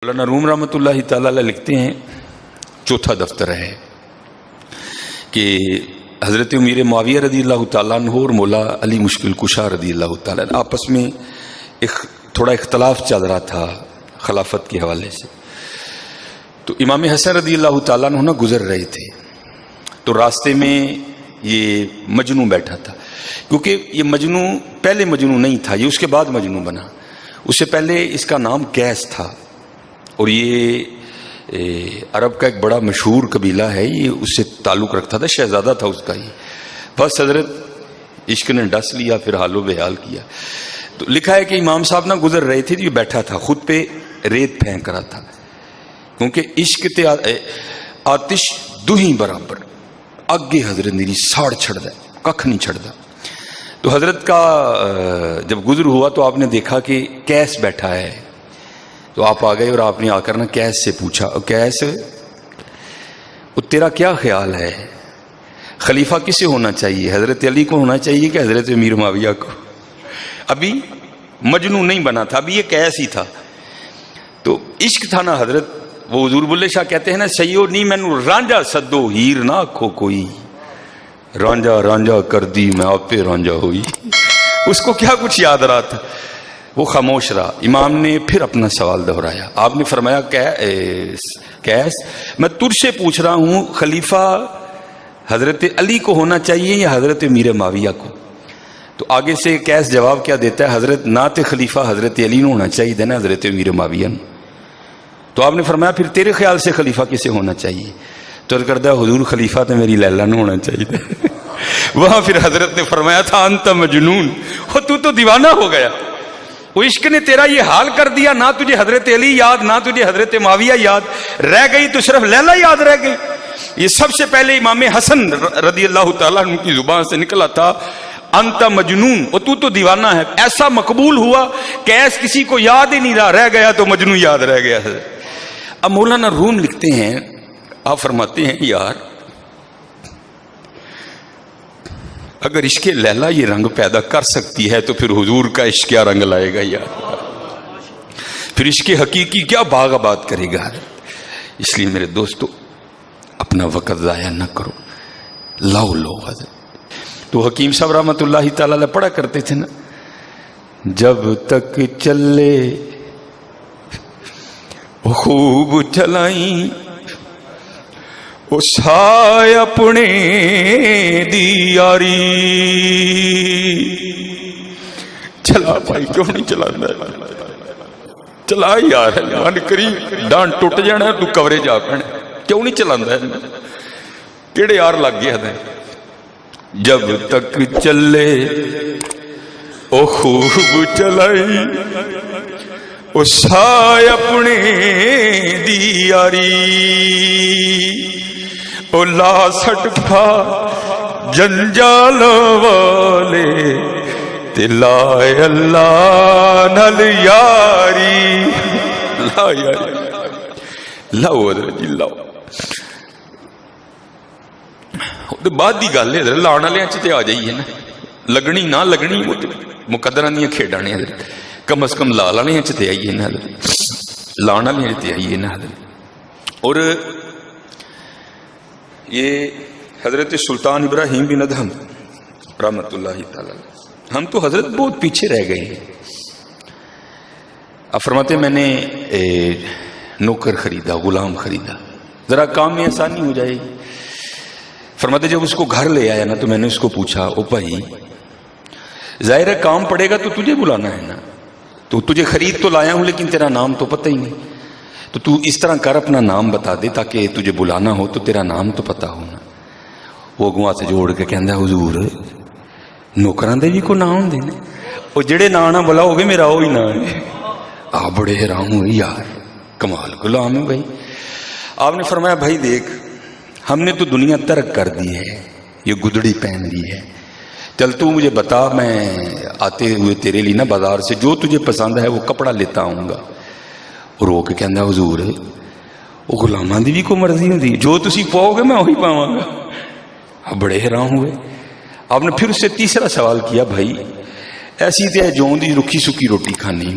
مولانا روم رحمۃ اللہ تعالی علیہ لکھتے ہیں چوتھا دفتر ہے کہ حضرت امیر معاویہ رضی اللہ تعالیٰ عنہ اور مولا علی مشکل کشا رضی اللہ تعالیٰ عنہ آپس میں تھوڑا اختلاف چل رہا تھا خلافت کے حوالے سے. تو امام حسن رضی اللہ تعالیٰ عنہ گزر رہے تھے تو راستے میں یہ مجنوں بیٹھا تھا، کیونکہ یہ مجنوں پہلے مجنوں نہیں تھا، یہ اس کے بعد مجنوں بنا. اس سے پہلے اس کا نام قیس تھا اور یہ عرب کا ایک بڑا مشہور قبیلہ ہے، یہ اس سے تعلق رکھتا تھا، شہزادہ تھا اس کا. ہی بس حضرت عشق نے ڈس لیا، پھر حال و بحال کیا. تو لکھا ہے کہ امام صاحب نہ گزر رہے تھے، یہ بیٹھا تھا خود پہ ریت پھینک رہا تھا، کیونکہ عشق تے آتش دوہیں برابر اگے حضرت میری ساڑ چھڑ دا ککھ نہیں چھڑدا. تو حضرت کا جب گزر ہوا تو آپ نے دیکھا کہ قیس بیٹھا ہے، تو آپ آ گئے اور آپ نے آ کر نا قیس سے پوچھا، قیس وہ تیرا کیا خیال ہے، خلیفہ کسے ہونا چاہیے، حضرت علی کو ہونا چاہیے کہ حضرت امیر معاویہ کو؟ ابھی مجنون نہیں بنا تھا، ابھی یہ قیس ہی تھا. تو عشق تھا نا حضرت، وہ حضور بلے شاہ کہتے ہیں نا، سیو نہیں مینو رانجا سدو ہیر نہ آکھو کوئی، رانجا رانجا کر دی میں آپ پہ رانجا ہوئی. اس کو کیا کچھ یاد رہا تھا، وہ خاموش رہا. امام نے پھر اپنا سوال دہرایا. آپ نے فرمایا قیس میں تجھ سے پوچھ رہا ہوں، خلیفہ حضرت علی کو ہونا چاہیے یا حضرت امیر معاویہ کو؟ تو آگے سے قیس جواب کیا دیتا ہے، حضرت نہ تے خلیفہ حضرت علی نے ہونا چاہیے تھا نا حضرت امیر معاویہ نے. تو آپ نے فرمایا پھر تیرے خیال سے خلیفہ کسے ہونا چاہیے؟ تو کردہ حضور خلیفہ تو میری لیلا نے ہونا چاہیے تھا. وہاں پھر حضرت نے فرمایا تھا انت مجنون، تو دیوانہ ہو گیا. وہ عشق نے تیرا یہ حال کر دیا، نہ تجھے حضرت علی یاد، نہ تجھے حضرت معاویہ یاد رہ گئی، تو صرف لیلا یاد رہ گئی. یہ سب سے پہلے امام حسن رضی اللہ تعالیٰ عنہ کی زبان سے نکلا تھا انت مجنون، اور تو دیوانہ ہے. ایسا مقبول ہوا کہ ایس کسی کو یاد ہی نہیں رہ گیا تو مجنون یاد رہ گیا ہے. اب مولانا روم لکھتے ہیں، آپ فرماتے ہیں یار اگر عشق لیلا یہ رنگ پیدا کر سکتی ہے تو پھر حضور کا عشق کیا رنگ لائے گا یار، پھر عشق حقیقی کیا باغ آباد کرے گا. اس لیے میرے دوستو اپنا وقت ضائع نہ کرو، لاؤ لو حضرت. تو حکیم صاحب رحمۃ اللہ تعالی علیہ پڑھا کرتے تھے نا، جب تک چلے خوب چلائیں وہ سائے اپنے دی یاری. چلا بھائی کیوں نہیں چلا، چلا یار اللہ کری ڈانٹ ٹوٹ جانا تو کورے جا پڑنے، کیوں نہیں چلا کیڑے یار لگ گیا ہے. جب تک چلے او خوب چلائی او سائے اپنے دی یاری، او لا سٹ پا جنجال والے تے لائے اللہ نل یاری. لا یاری لاؤ حضرت جی لاؤ. بعد دی گل ہے لاؤن والے تے آ جائیے نا، لگنی نہ لگنی مقدراں دیا کھیڈاں نے حضرت، کم از کم لا والے تے آئیے نا حضرت، لاؤن والے تے آئیے نا حضرت. اور یہ حضرت سلطان ابراہیم بن ادہم رحمۃ اللہ تعالی، ہم تو حضرت بہت پیچھے رہ گئے ہیں. اب فرماتے میں نے نوکر خریدا، غلام خریدا، ذرا کام میں آسانی ہو جائے گی. فرماتے جب اس کو گھر لے آیا نا تو میں نے اس کو پوچھا، او بھائی ظاہر ہے کام پڑے گا تو تجھے بلانا ہے نا، تو تجھے خرید تو لایا ہوں لیکن تیرا نام تو پتہ ہی نہیں، تو اس طرح کر اپنا نام بتا دے تاکہ تجھے بلانا ہو تو تیرا نام تو پتہ ہونا. وہ اگوں ہاتھ جوڑ کے کہندا حضور نوکراں دے بھی کو نام ہوندے نے، او جڑے نا نہ بلاؤ گے میرا وہی نا ہے. آپ بڑے حیران ہوئے یار کمال غلام ہے بھائی. آپ نے فرمایا بھائی دیکھ ہم نے تو دنیا ترک کر دی ہے، یہ گدڑی پہن لی ہے، چل تو مجھے بتا میں آتے ہوئے تیرے لیے نا بازار سے جو تجھے پسند ہے وہ کپڑا لیتا آؤں گا. رو کے کہندا حضور وہ غلاماں دی بھی کو مرضی ہوندی، جو تسی پاؤ گے میں وہی پاواں گا. آپ بڑے حیران ہوئے. آپ نے پھر اس سے تیسرا سوال کیا، بھائی ایسی تے جون دی رکھی سکی روٹی کھانی،